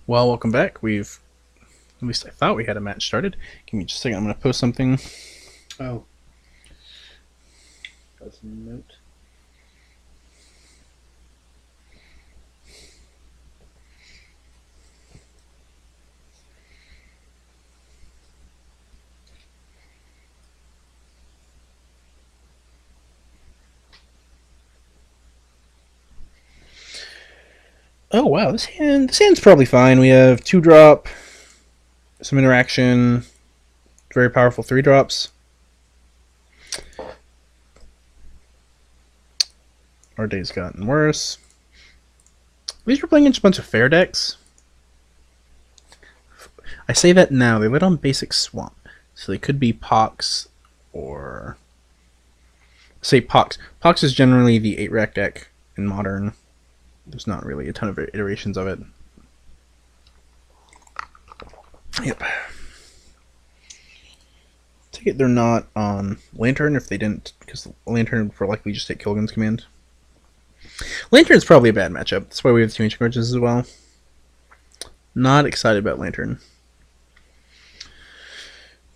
Well, welcome back. At least I thought we had a match started. Give me just a second. I'm going to post something. Oh. That's a note. Oh wow, this hand's probably fine. We have 2-drop, some interaction, very powerful 3-drops. Our day's gotten worse. At least we're playing against a bunch of fair decks. I say that now. They lit on basic swamp, so they could be Pox or say Pox. Pox is generally the 8-rack deck in Modern. There's not really a ton of iterations of it. Yep. Take it they're not on Lantern if they didn't, because Lantern would likely just take Kolaghan's command. Lantern's probably a bad matchup. That's why we have 2 Ancient Grudges as well. Not excited about Lantern.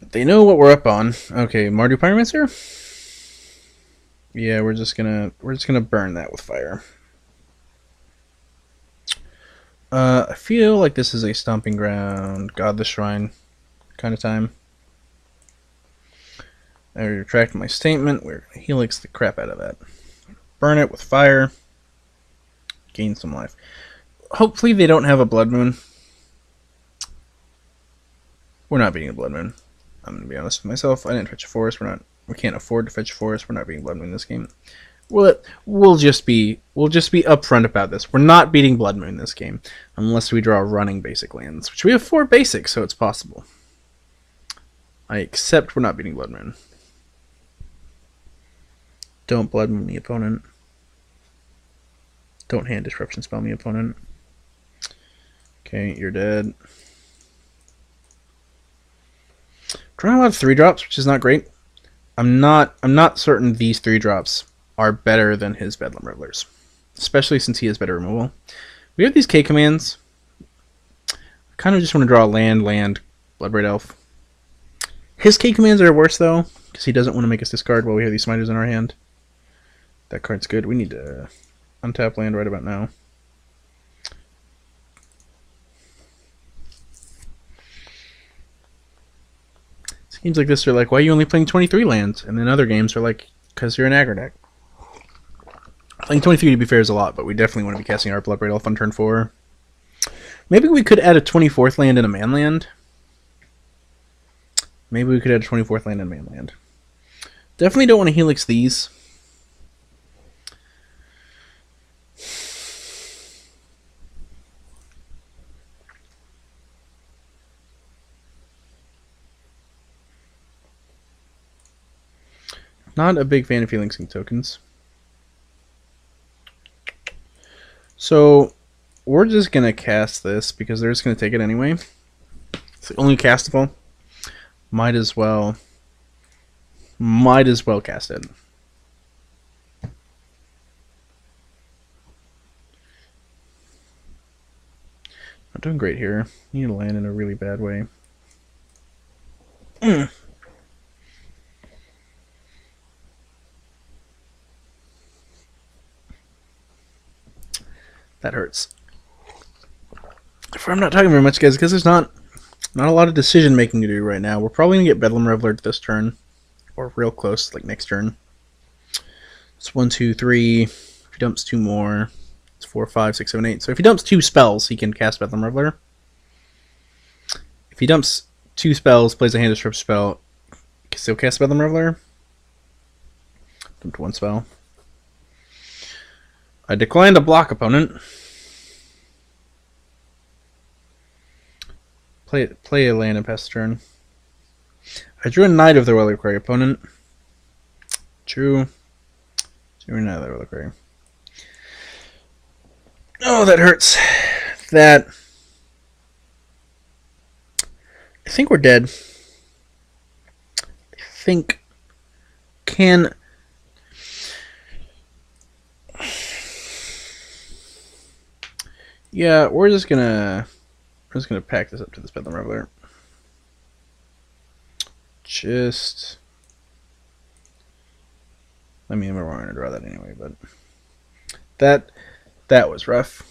But they know what we're up on. Okay, Mardu Pyromancer? Yeah, we're just gonna burn that with fire. I feel like this is a Stomping Ground, Godless Shrine kind of time. I retract my statement. We're going to Helix the crap out of that. Burn it with fire. Gain some life. Hopefully they don't have a Blood Moon. We're not beating a Blood Moon. I'm going to be honest with myself. I didn't fetch a forest. We can't afford to fetch a forest. We're not beating Blood Moon this game. We'll just be upfront about this. We're not beating Blood Moon this game unless we draw running basic lands, which we have 4 basic, so it's possible. I accept we're not beating Blood Moon. Don't Blood Moon the opponent. Don't hand disruption spell me opponent. Okay, you're dead. Drawing a lot of 3-drops, which is not great. I'm not certain these 3-drops are better than his Bedlam Revelers, especially since he has better removal. We have these K commands. I kind of just want to draw land, Bloodbraid Elf. His K commands are worse though, because he doesn't want to make us discard while we have these Smiters in our hand. That card's good. We need to untap land right about now. Seems like this are like, why are you only playing 23 lands? And then other games are like, because you're an aggro deck. Playing 23 to be fair is a lot, but we definitely want to be casting our Bloodbraid Elf on turn 4. Maybe we could add a 24th land and a man land. Maybe we could add a 24th land and a man land. Definitely don't want to Helix these. Not a big fan of Helixing tokens. So, we're just going to cast this because they're just going to take it anyway. It's the only castable. Might as well cast it. Not doing great here. Need to land in a really bad way. That hurts. I'm not talking very much, guys, because there's not a lot of decision making to do right now. We're probably gonna get Bedlam Reveler this turn, or real close, like next turn. It's 1, 2, 3. If he dumps 2 more, it's 4, 5, 6, 7, 8. So if he dumps 2 spells, he can cast Bedlam Reveler. If he dumps 2 spells, plays a hand disrupt spell, he can still cast Bedlam Reveler. Dumped 1 spell. I declined a block opponent. Play a land and pass the turn. I drew a Knight of the Reliquary opponent. Drew a Knight of the Reliquary. Oh, that hurts. That. I think we're dead. I think. Can. Yeah, we're just gonna We're just going to pack this up to this Bedlam Reveler. Just... I mean, we're going to draw that anyway, but... That was rough.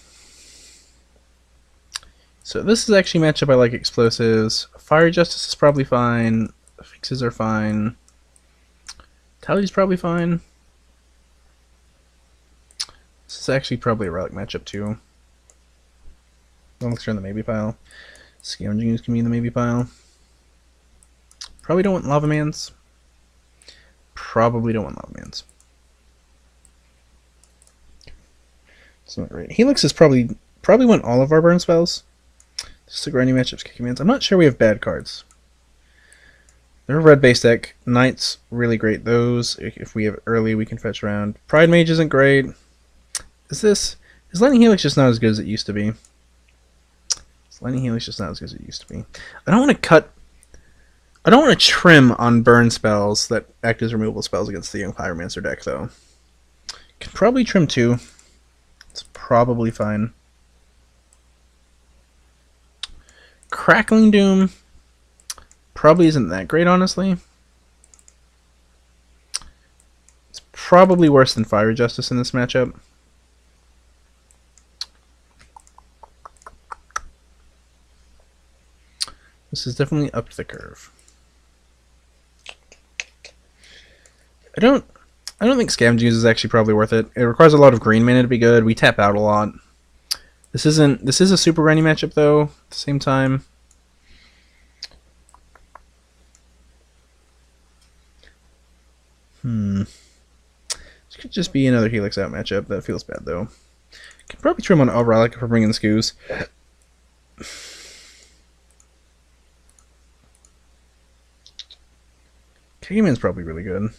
So this is actually a matchup I like explosives. Fiery Justice is probably fine. Fixes are fine. Tally's probably fine. This is actually probably a Relic matchup too. Elixir in the maybe pile. Scavenging Ooze can be in the maybe pile. Probably don't want Lavamans. Probably don't want Lavamans. It's not great. Helix is probably want all of our burn spells. Just the grindy matchups, kicking mans. I'm not sure we have bad cards. They're a red base deck. Knight's really great. Those, if we have early, we can fetch around. Pridemage isn't great. Is Lightning Helix just not as good as it used to be? Lightning Helix just not as good as it used to be. I don't want to trim on burn spells that act as removable spells against the Young Pyromancer deck, though. Can probably trim 2. It's probably fine. Crackling Doom probably isn't that great, honestly. It's probably worse than Fiery Justice in this matchup. This is definitely up the curve. I don't think Scavenging Ooze is actually probably worth it. It requires a lot of green mana to be good. We tap out a lot. This is a super grindy matchup though, at the same time. This could just be another Helix out matchup. That feels bad though. Can probably trim on Relic if we're bringing the Scoos. K-Man's probably really good.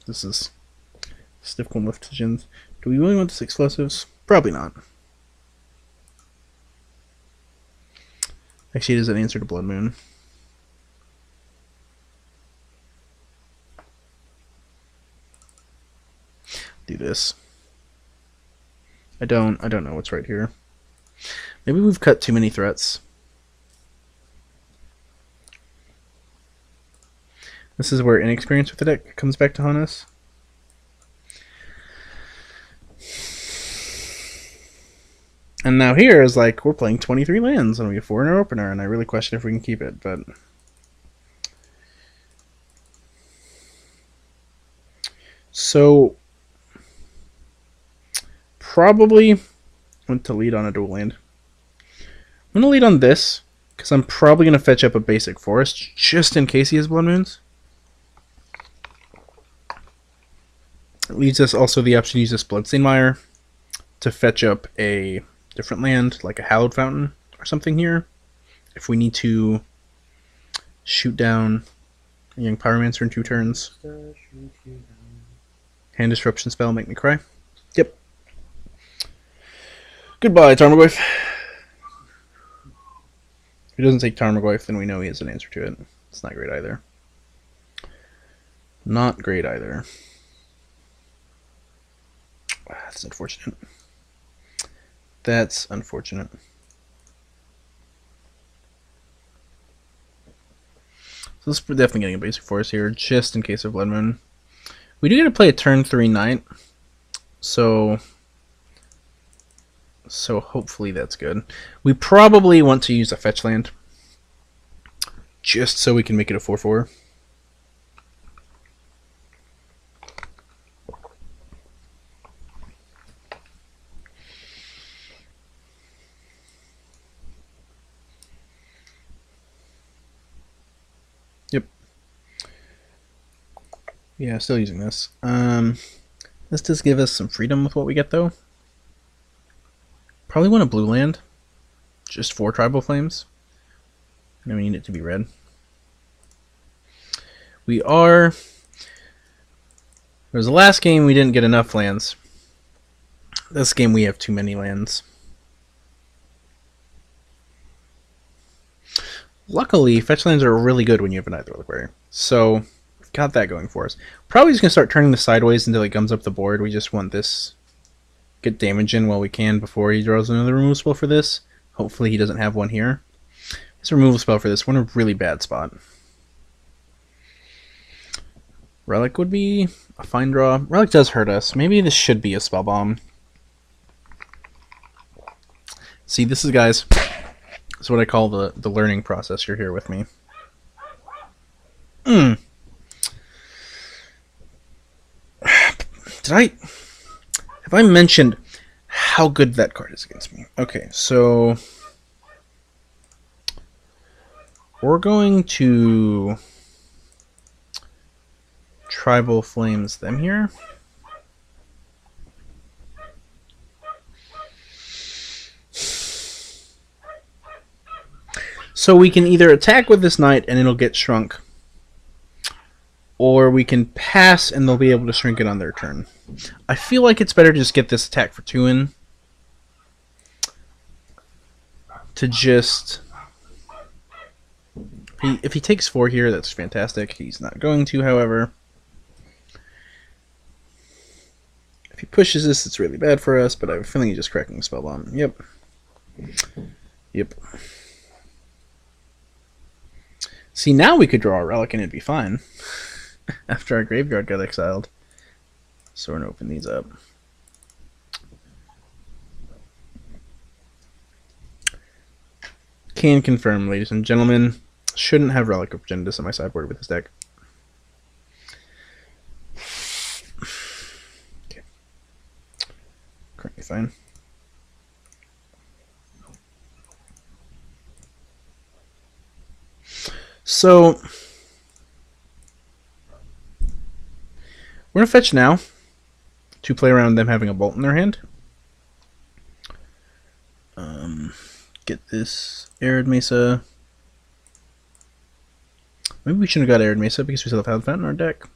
This is difficult enough decisions. Do we really want this explosives? Probably not. Actually, it is an answer to Blood Moon. Do this. I don't know what's right here. Maybe we've cut too many threats. This is where inexperience with the deck comes back to haunt us. And now here is like, we're playing 23 lands and we have 4 in our opener, and I really question if we can keep it, but... So... Probably want to lead on a dual land. I'm going to lead on this, because I'm probably going to fetch up a basic forest, just in case he has Blood Moons. It leaves us also the option to use this Bloodstained Mire to fetch up a different land, like a Hallowed Fountain or something here, if we need to shoot down a Young Pyromancer in 2 turns. Hand Disruption spell, make me cry. Yep. Goodbye, Tarmogoyf. If he doesn't take Tarmogoyf, then we know he has an answer to it. It's not great either. Not great either. That's unfortunate. That's unfortunate. So this is definitely getting a basic force here, just in case of Blood Moon. We do get to play a turn 3 Knight, so hopefully that's good. We probably want to use a fetch land, just so we can make it a 4/4. Yep. Yeah, still using this. This does give us some freedom with what we get, though. Probably want a blue land. Just 4 Tribal Flames. And we need it to be red. We are... There was the last game we didn't get enough lands. This game we have too many lands. Luckily, fetch lands are really good when you have a Night Reliquary. So, got that going for us. Probably just going to start turning this sideways until he comes up the board. We just want this, get damage in while we can before he draws another removal spell for this. Hopefully he doesn't have one here. His removal spell for this, we're in a really bad spot. Relic would be a fine draw. Relic does hurt us. Maybe this should be a spell bomb. See, this is, guys, this is what I call the learning process. You're here with me. Have I mentioned how good that card is against me? Okay, so we're going to Tribal Flames them here. So we can either attack with this knight and it'll get shrunk, or we can pass and they'll be able to shrink it on their turn. I feel like it's better to just get this attack for 2 in. To just... If he takes 4 here, that's fantastic. He's not going to, however. If he pushes this, it's really bad for us, but I have a feeling he's just cracking the spell bomb. Yep. Yep. See, now we could draw a relic and it'd be fine. After our graveyard got exiled. So we're going to open these up. Can confirm, ladies and gentlemen, shouldn't have Relic of Progentius on my sideboard with this deck. Okay. Currently fine. So we're going to fetch now to play around them having a bolt in their hand. Get this Arid Mesa. Maybe we shouldn't have got Arid Mesa because we still have Hallowed Fountain in our deck.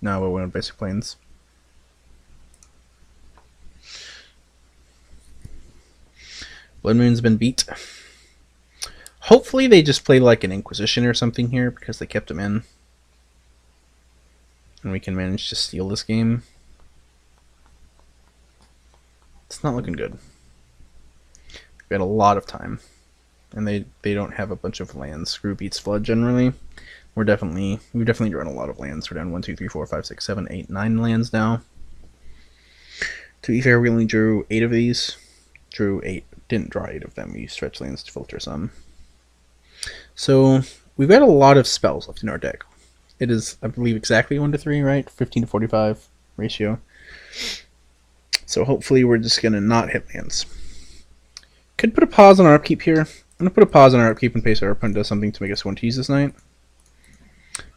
No, but we went Basic Plains. Blood Moon's been beat. Hopefully they just play like an Inquisition or something here because they kept him in. And we can manage to steal this game. It's not looking good. We've got a lot of time. And they don't have a bunch of lands. Screw beats Flood generally. We've definitely drawn a lot of lands. We're down 1, 2, 3, 4, 5, 6, 7, 8, 9 lands now. To be fair, we only drew 8 of these. Drew 8. Didn't draw 8 of them. We used stretch lands to filter some. So we've got a lot of spells left in our deck. It is, I believe, exactly 1 to 3, right? 15 to 45 ratio. So hopefully we're just going to not hit lands. Could put a pause on our upkeep here. I'm going to put a pause on our upkeep in case our opponent does something to make us want to use this night.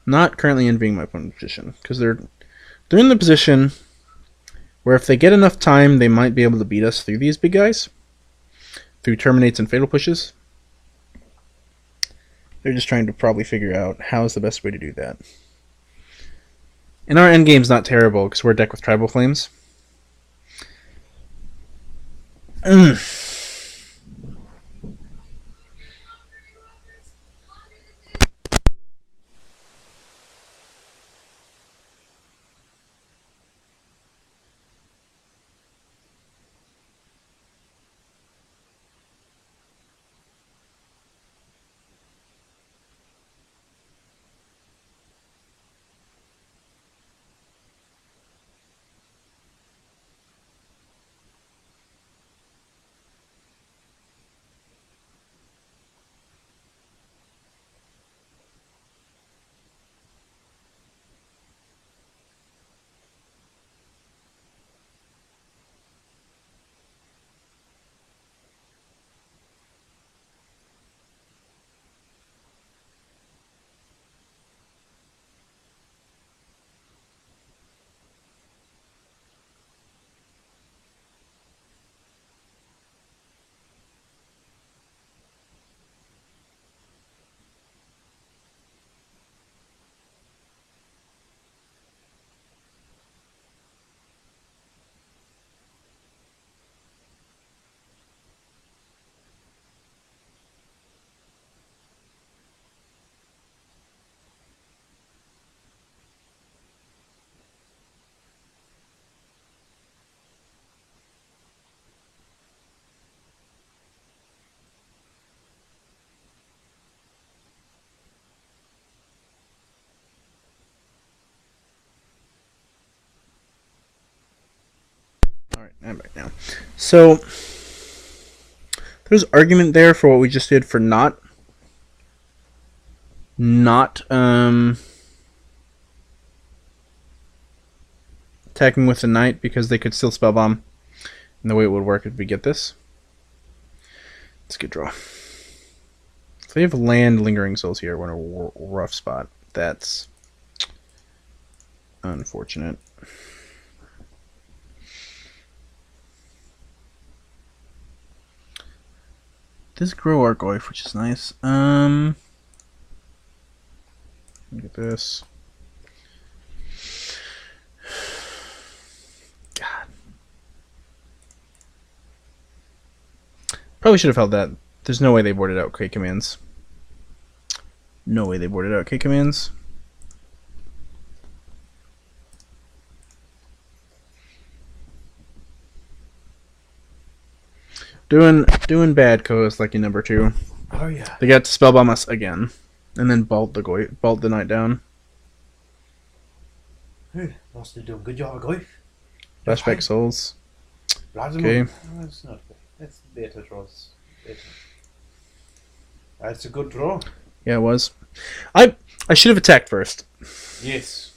Not currently envying my opponent's position, because they're in the position where if they get enough time, they might be able to beat us through these big guys. Through Terminates and Fatal Pushes. They're just trying to probably figure out how is the best way to do that. And our endgame's not terrible, because we're a deck with Tribal Flames. Alright, I'm back now. So, there's argument there for what we just did for not attacking with the knight, because they could still spellbomb. And the way it would work if we get this. It's a good draw. If they have land Lingering Souls here, we're in a rough spot. That's unfortunate. This grow Argoyf, which is nice. Look at this. God. Probably should have held that. There's no way they boarded out K commands. No way they boarded out K commands. Doing bad, co-host lucky number 2. Oh yeah. They got to spellbomb us again, and then bolt the knight down. Must be doing good job, Goyf. Flashback souls. Okay. That's not good. That's better draws. Better. That's a good draw. Yeah, it was. I should have attacked first. Yes,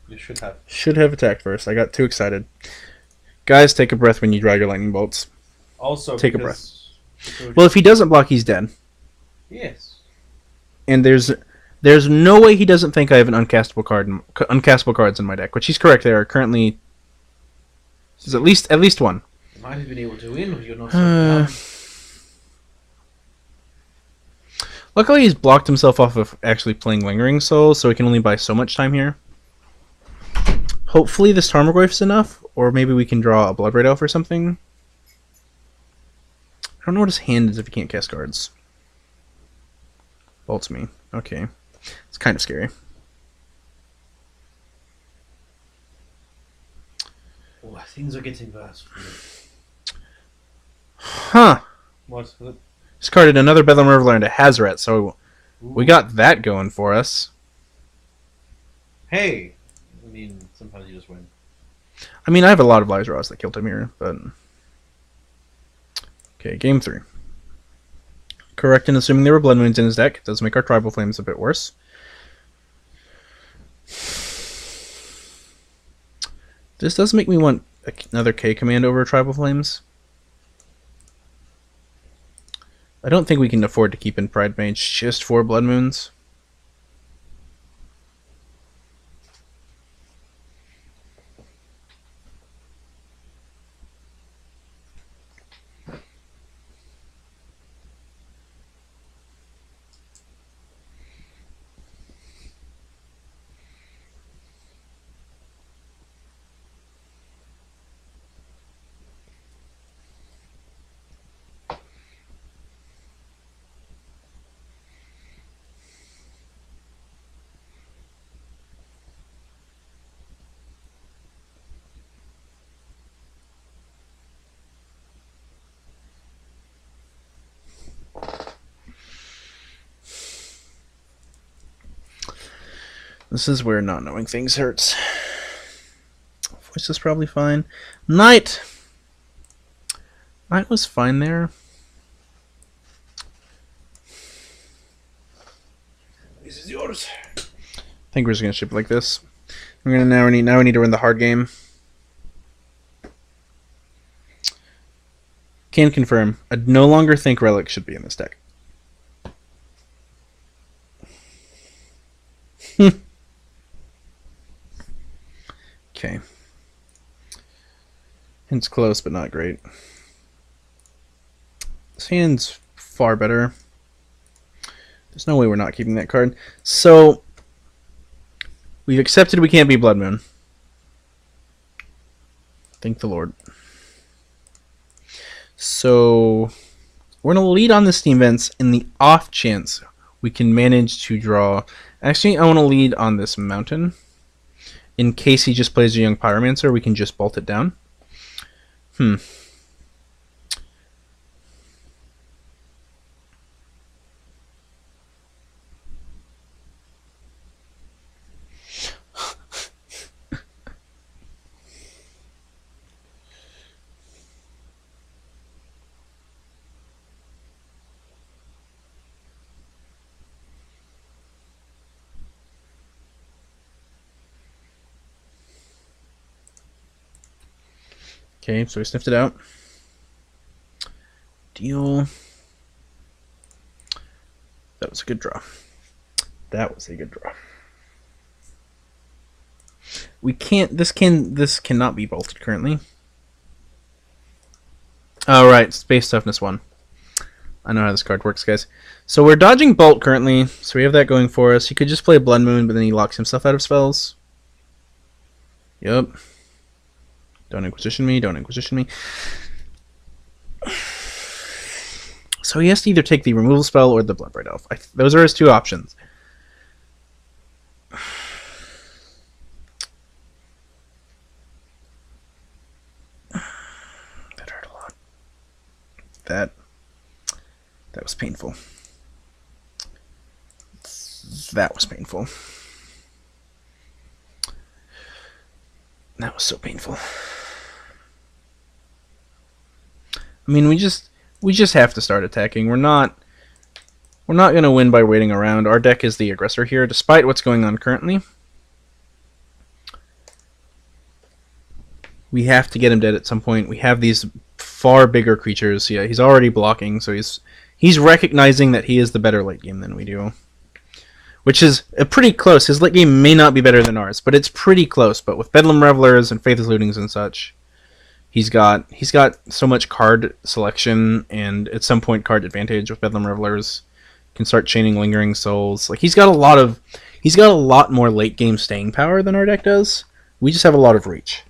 you should have. Should have attacked first. I got too excited. Guys, take a breath when you draw your lightning bolts. Also, take a breath. Well, if he doesn't block, he's dead. Yes. And there's no way he doesn't think I have an uncastable cards in my deck, which he's correct. There are currently there's at least one. You might have been able to win, but you're not. Luckily, he's blocked himself off of actually playing Lingering Soul, so he can only buy so much time here. Hopefully, this Tarmogoyf is enough, or maybe we can draw a Bloodbraid Elf or something. I don't know what his hand is if he can't cast cards. Bolts me. Okay. It's kind of scary. Oh, things are getting worse. Huh. What? Discarded another Bedlam Reveler into Hazoret, so we got that going for us. Hey! I mean, sometimes you just win. I mean, I have a lot of Lies Raws that killed him here, but... Okay, game 3. Correct in assuming there were Blood Moons in his deck. It does make our Tribal Flames a bit worse. This does make me want another K command over Tribal Flames. I don't think we can afford to keep in Pridemage just for Blood Moons. This is where not knowing things hurts. Voice is probably fine. Knight! Knight was fine there. This is yours. I think we're just gonna ship like this. We're gonna now we need to win the hard game. Can confirm. I no longer think Relic should be in this deck. Okay. It's close, but not great. This hand's far better. There's no way we're not keeping that card. So, we've accepted we can't be Blood Moon. Thank the Lord. So, we're going to lead on the Steam Vents in the off chance we can manage to draw... Actually, I want to lead on this Mountain. In case he just plays a Young Pyromancer, we can just bolt it down. Okay, so we sniffed it out. Deal. That was a good draw. That was a good draw. We can't. This cannot be bolted currently. Oh right, Space Toughness 1. I know how this card works, guys. So we're dodging Bolt currently, so we have that going for us. He could just play Blood Moon, but then he locks himself out of spells. Yep. Don't Inquisition me, don't Inquisition me. So he has to either take the removal spell or the Bloodbraid Elf. Those are his two options. That hurt a lot. That was painful. That was painful. That was so painful. I mean, we just have to start attacking. We're not going to win by waiting around. Our deck is the aggressor here, despite what's going on currently. We have to get him dead at some point. We have these far bigger creatures. Yeah, he's already blocking, so he's recognizing that he is the better late game than we do. Which is pretty close. His late game may not be better than ours, but it's pretty close. But with Bedlam Revelers and Faithless Lootings and such, he's got so much card selection and at some point card advantage with Bedlam Revelers. Can start chaining Lingering Souls. Like he's got a lot more late game staying power than our deck does. We just have a lot of reach.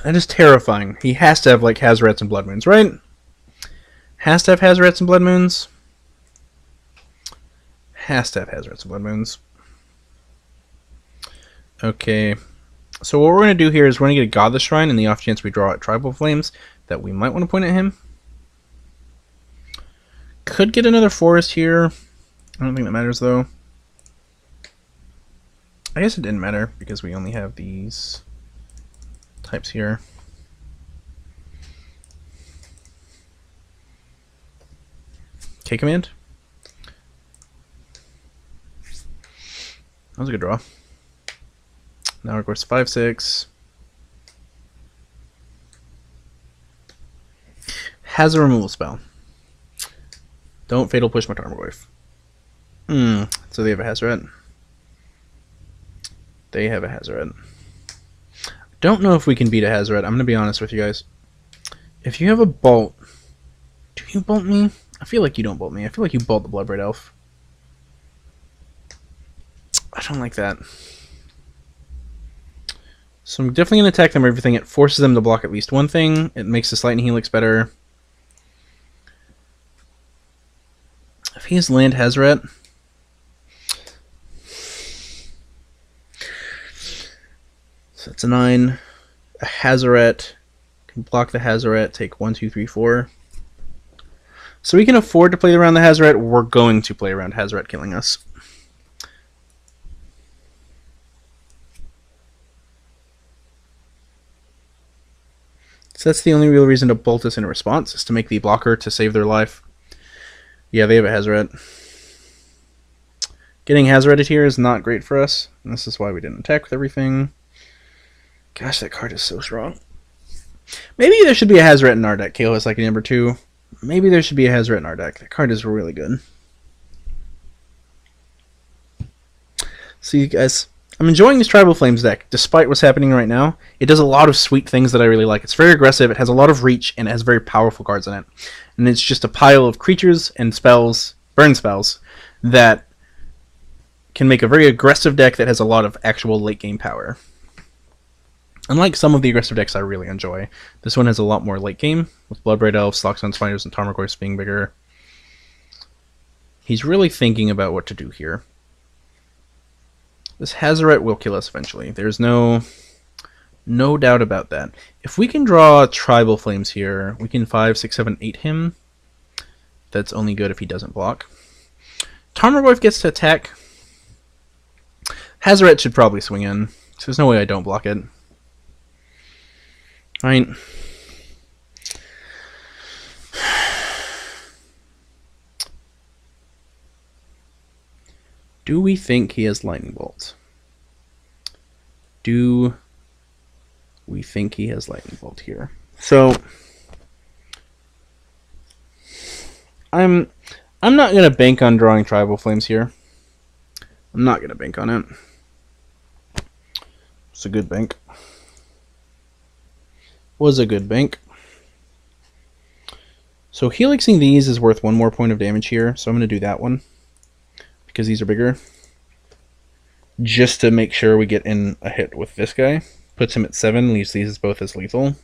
That is terrifying. He has to have like Hazarets and Blood Moons, right? Has to have Hazarets and Blood Moons. Has to have Hazarets and Blood Moons. Okay. So what we're going to do here is we're going to get a Godless Shrine in the off chance we draw out Tribal Flames that we might want to point at him. Could get another Forest here. I don't think that matters though. I guess it didn't matter because we only have these types here. K-Command. That was a good draw. Now it goes 5/6. Has a removal spell. Don't Fatal Push my Tarmogoyf. So they have a Hazoret. They have a Hazoret. Don't know if we can beat a Hazoret. I'm going to be honest with you guys. If you have a Bolt, do you bolt me? I feel like you don't bolt me. I feel like you bolt the Bloodbraid Elf. I don't like that. So I'm definitely going to attack them with everything. It forces them to block at least one thing. It makes this Lightning Helix better. If he has land Hazoret, so it's a 9. A Hazoret can block the Hazoret, take 1, 2, 3, 4. So we can afford to play around the Hazoret. We're going to play around Hazoret killing us. So that's the only real reason to bolt us in response, is to make the blocker to save their life. Yeah, they have a Hazoret. Getting Hazoreted here is not great for us. And this is why we didn't attack with everything. Gosh, that card is so strong. Maybe there should be a Hazoret in our deck. KO is like number 2. Maybe there should be a Hazoret in our deck. That card is really good. See, guys, I'm enjoying this Tribal Flames deck, despite what's happening right now. It does a lot of sweet things that I really like. It's very aggressive, it has a lot of reach, and it has very powerful cards in it. And it's just a pile of creatures and spells, burn spells, that can make a very aggressive deck that has a lot of actual late game power. Unlike some of the aggressive decks I really enjoy, this one has a lot more late game, with Bloodbraid Elves, Loxodon Smiters, and Tarmogoyfs being bigger. He's really thinking about what to do here. This Hazoret will kill us eventually. There's no doubt about that. If we can draw Tribal Flames here, we can 5, 6, 7, 8 him. That's only good if he doesn't block. Tarmogoyf gets to attack. Hazoret should probably swing in, so there's no way I don't block it. Right. Do we think he has Lightning Bolt? Do We think he has Lightning Bolt here. So I'm not gonna bank on drawing Tribal Flames here. I'm not gonna bank on it. It's a good bank. Was a good bank. So helixing these is worth 1 more point of damage here, so I'm gonna do that one because these are bigger. Just to make sure we get in a hit with this guy. Puts him at 7, leaves these both as lethal.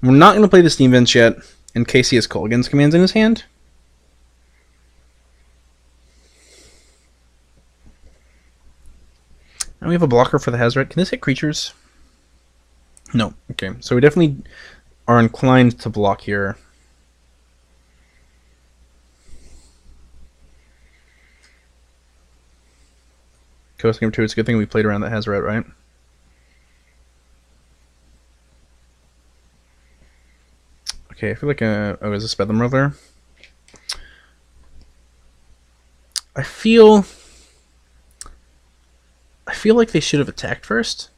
We're not going to play the Steam Vents yet, in case he has Kolaghan's commands in his hand. And we have a blocker for the Hazoret. Can this hit creatures? No. Okay, so we definitely are inclined to block here. Coast Game 2, it's a good thing we played around that Hazoret, right? Okay, I feel like oh, is this Bedlam Reveler? I feel like they should have attacked first.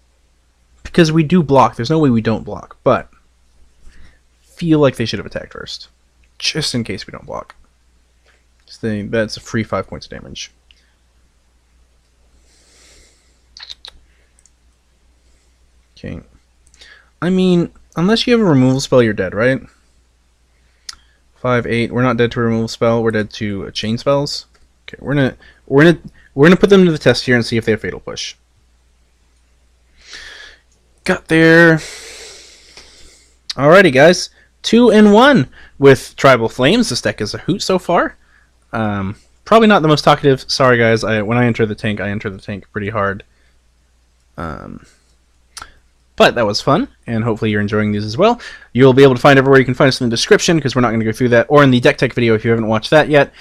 Because we do block. There's no way we don't block, but feel like they should have attacked first. Just in case we don't block. That's a free 5 points of damage. Okay. I mean, unless you have a removal spell, you're dead, right? 5, 8. We're not dead to a removal spell. We're dead to chain spells. Okay, we're gonna put them to the test here and see if they have Fatal Push. Got there. Alrighty, guys. 2-1 with Tribal Flames. This deck is a hoot so far. Probably not the most talkative. Sorry, guys. When I enter the tank, I enter the tank pretty hard. But that was fun, and hopefully you're enjoying these as well. You'll be able to find everywhere you can find us in the description, because we're not going to go through that, or in the deck tech video if you haven't watched that yet.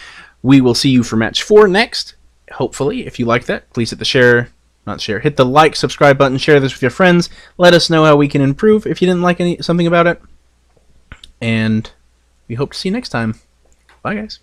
We will see you for match 4 next. Hopefully, if you like that, please hit the hit the like, subscribe button, share this with your friends. Let us know how we can improve if you didn't like something about it. And we hope to see you next time. Bye, guys.